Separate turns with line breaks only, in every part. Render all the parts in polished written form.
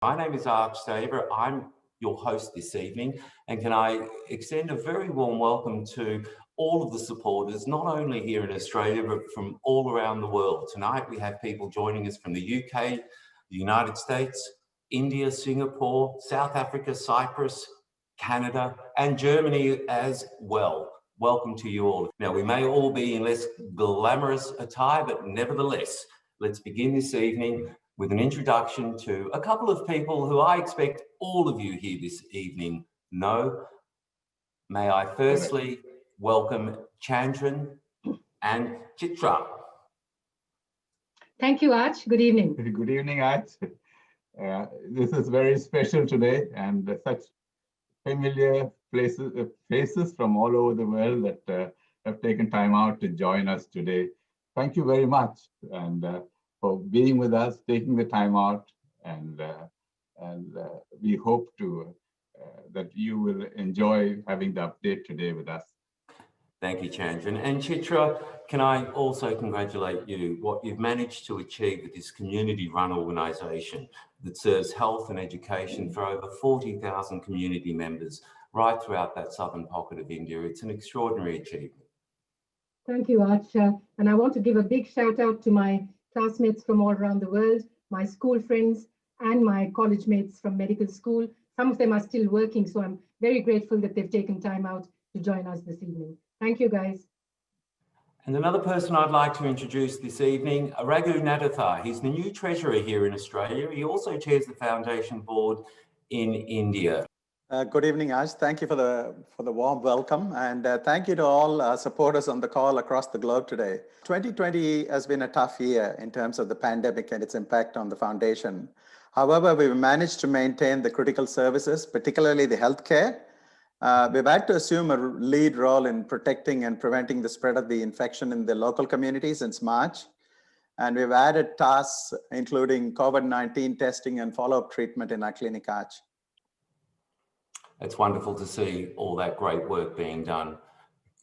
My name is Arch Saber. I'm your host this evening, and can I extend a very warm welcome to all of the supporters, not only here in Australia, but from all around the world. Tonight we have people joining us from the UK, the United States, India, Singapore, South Africa, Cyprus, Canada, and Germany as well. Welcome to you all. Now, we may all be in less glamorous attire, but nevertheless, let's begin this evening with an introduction to a couple of people who I expect all of you here this evening know. May I firstly welcome Chandran and Chitra.
Thank you, Arch. Good evening.
Good evening, Arch. This is very special today, and such familiar faces from all over the world that have taken time out to join us today. Thank you very much, and for being with us, taking the time out, and we hope to that you will enjoy having the update today with us.
Thank you, Chandran. And Chitra, can I also congratulate you, what you've managed to achieve with this community-run organisation that serves health and education for over 40,000 community members right throughout that southern pocket of India. It's an extraordinary achievement.
Thank you, Arch. And I want to give a big shout out to my classmates from all around the world, my school friends, and my college mates from medical school. Some of them are still working, so I'm very grateful that they've taken time out to join us this evening. Thank you, guys.
And another person I'd like to introduce this evening, Raghu Nadathar. He's the new treasurer here in Australia. He also chairs the foundation board in India.
Good evening, Ash. Thank you for the warm welcome, and thank you to all supporters on the call across the globe today. 2020 has been a tough year in terms of the pandemic and its impact on the foundation. However, we've managed to maintain the critical services, particularly the healthcare. We've had to assume a lead role in protecting and preventing the spread of the infection in the local community since March. And we've added tasks, including COVID-19 testing and follow-up treatment in our clinic, Arch.
It's wonderful to see all that great work being done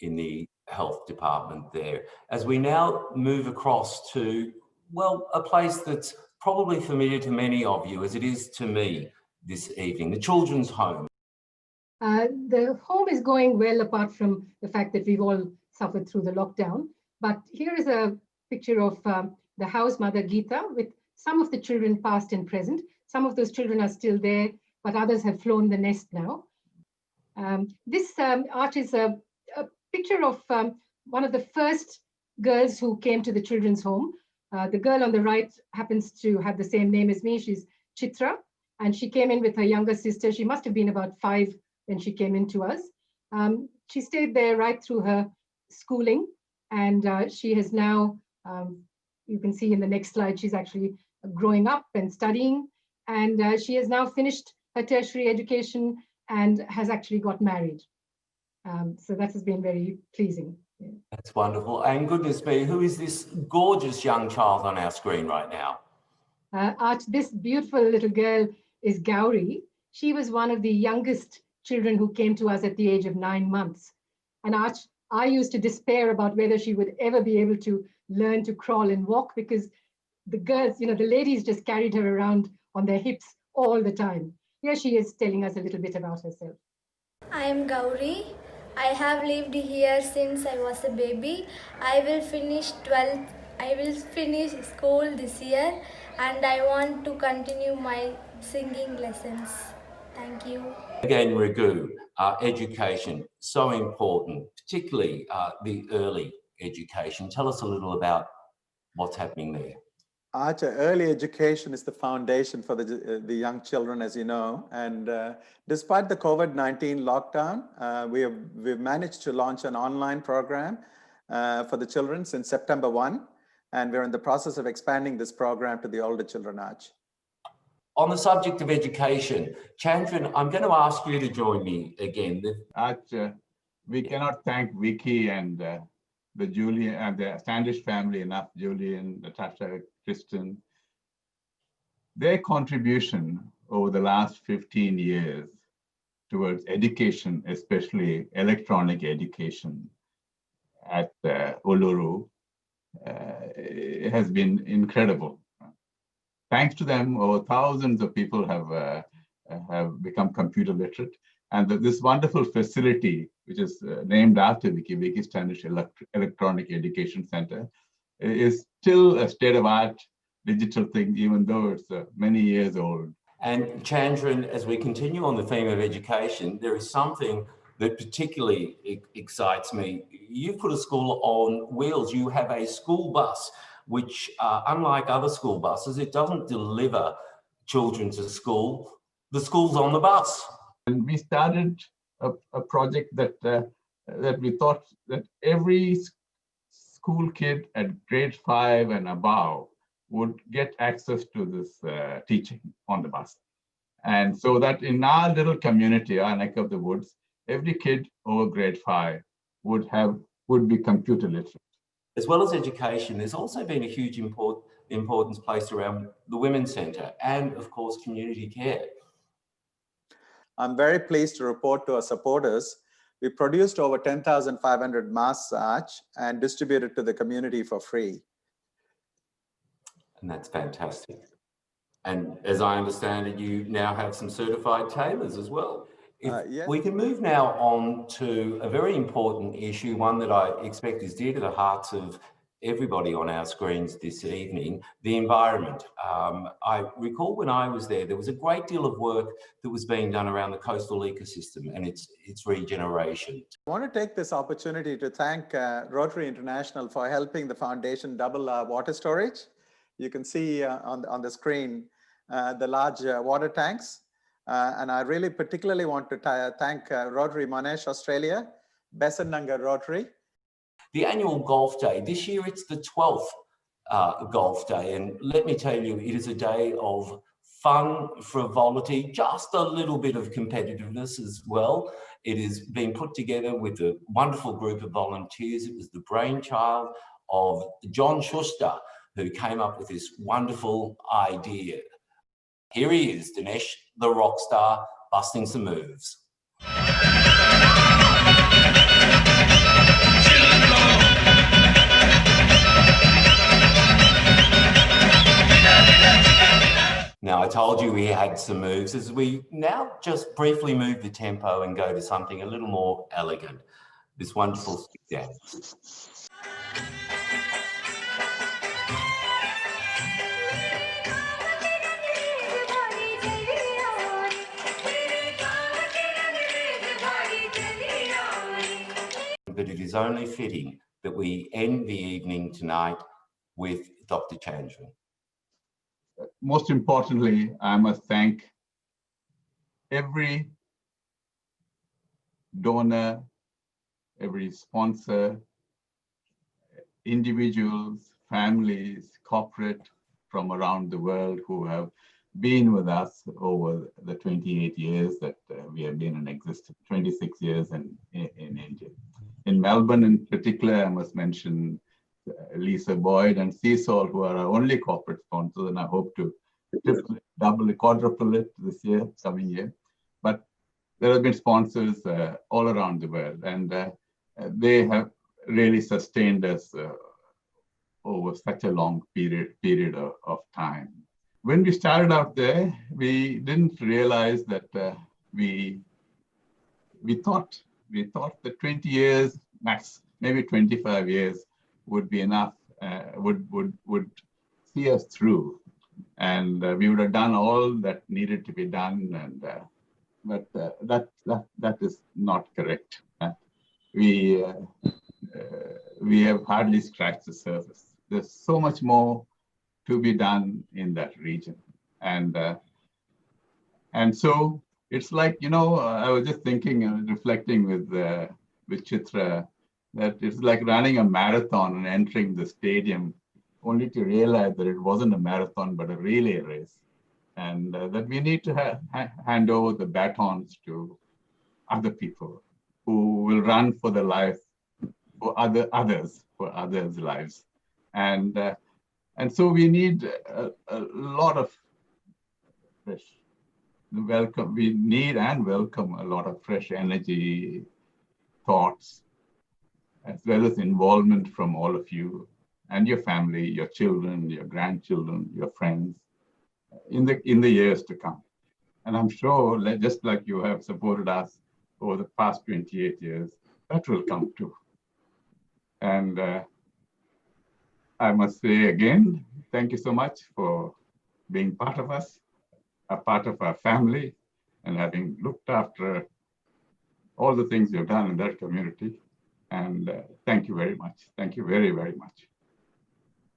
in the health department there. As we now move across to, well, a place that's probably familiar to many of you, as it is to me this evening, the children's home.
The home is going well, apart from the fact that we've all suffered through the lockdown. But here is a picture of the house mother, Geeta, with some of the children past and present. Some of those children are still there, but others have flown the nest now. This art is a picture of one of the first girls who came to the children's home. The girl on the right happens to have the same name as me. She's Chitra, and she came in with her younger sister. She must have been about 5 when she came into us. She stayed there right through her schooling, and she has now, you can see in the next slide, she's actually growing up and studying, and she has now finished her tertiary education and has actually got married. So that has been very pleasing. Yeah.
That's wonderful. And goodness me, who is this gorgeous young child on our screen right now?
Arch, this beautiful little girl is Gauri. She was one of the youngest children who came to us at the age of 9 months. And Arch, I used to despair about whether she would ever be able to learn to crawl and walk, because the girls, the ladies just carried her around on their hips all the time. Here she is telling us a little bit about herself.
I am Gauri. I have lived here since I was a baby. I will finish school this year, and I want to continue my singing lessons. Thank you.
Again, Raghu, education, so important, particularly the early education. Tell us a little about what's happening there.
Arch, early education is the foundation for the young children, as you know. And despite the COVID-19 lockdown, we've managed to launch an online program for the children since September 1. And we're in the process of expanding this program to the older children, Arch.
On the subject of education, Chandran, I'm going to ask you to join me again.
Arch, we cannot thank Vicky and the Standish family enough, Julian, Natasha, Kristen. Their contribution over the last 15 years towards education, especially electronic education at Uluru, has been incredible. thanks to them, over thousands of people have become computer literate. And this wonderful facility, which is named after Wiki Standish Electronic Education Center, is still a state-of-art digital thing, even though it's many years old.
And Chandran, as we continue on the theme of education, there is something that particularly excites me. You've put a school on wheels. You have a school bus, which unlike other school buses, it doesn't deliver children to school. The school's on the bus.
And we started a project that we thought that every school kid at grade 5 and above would get access to this teaching on the bus. And so that in our little community, our neck of the woods, every kid over grade 5 would be computer literate.
As well as education, there's also been a huge importance placed around the Women's Centre and, of course, community care.
I'm very pleased to report to our supporters, we produced over 10,500 masks and distributed to the community for free.
And that's fantastic. And as I understand it, you now have some certified tailors as well. If we can move now on to a very important issue, one that I expect is dear to the hearts of everybody on our screens this evening, the environment. I recall when I was there was a great deal of work that was being done around the coastal ecosystem and its regeneration.
I want to take this opportunity to thank Rotary International for helping the foundation double our water storage. You can see on the screen the large water tanks. And I really particularly want to thank Rotary Monash Australia, Bessananga Rotary.
The annual golf day, this year it's the 12th golf day. And let me tell you, it is a day of fun, frivolity, just a little bit of competitiveness as well. It is being put together with a wonderful group of volunteers. It was the brainchild of John Schuster, who came up with this wonderful idea. Here he is, Dinesh, the rock star, busting some moves. Now, I told you we had some moves. As we now just briefly move the tempo and go to something a little more elegant, this wonderful stick dance. But it is only fitting that we end the evening tonight with Dr. Chandran.
Most importantly, I must thank every donor, every sponsor, individuals, families, corporate from around the world who have been with us over the 28 years that we have been in existence, 26 years in India. In Melbourne in particular, I must mention Lisa Boyd and Seasol, who are our only corporate sponsors, and I hope to double, quadruple it this year, coming year. But there have been sponsors all around the world, and they have really sustained us over such a long period of time. When we started out there, we didn't realize that we thought that 20 years max, maybe 25 years would be enough, would see us through, and we would have done all that needed to be done. And but that is not correct. We have hardly scratched the surface. There's so much more to be done in that region, and so it's like, you know, I was just thinking and reflecting with Chitra, that it's like running a marathon and entering the stadium only to realize that it wasn't a marathon but a relay race, and that we need to hand over the batons to other people who will run for the life for others' lives, and so we need a lot of fresh welcome. We need and welcome a lot of fresh energy, thoughts, as well as involvement from all of you and your family, your children, your grandchildren, your friends, in the years to come. And I'm sure, just like you have supported us over the past 28 years, that will come too. And I must say again, thank you so much for being part of us, a part of our family, and having looked after all the things you've done in that community. And thank you very much. Thank you very, very much.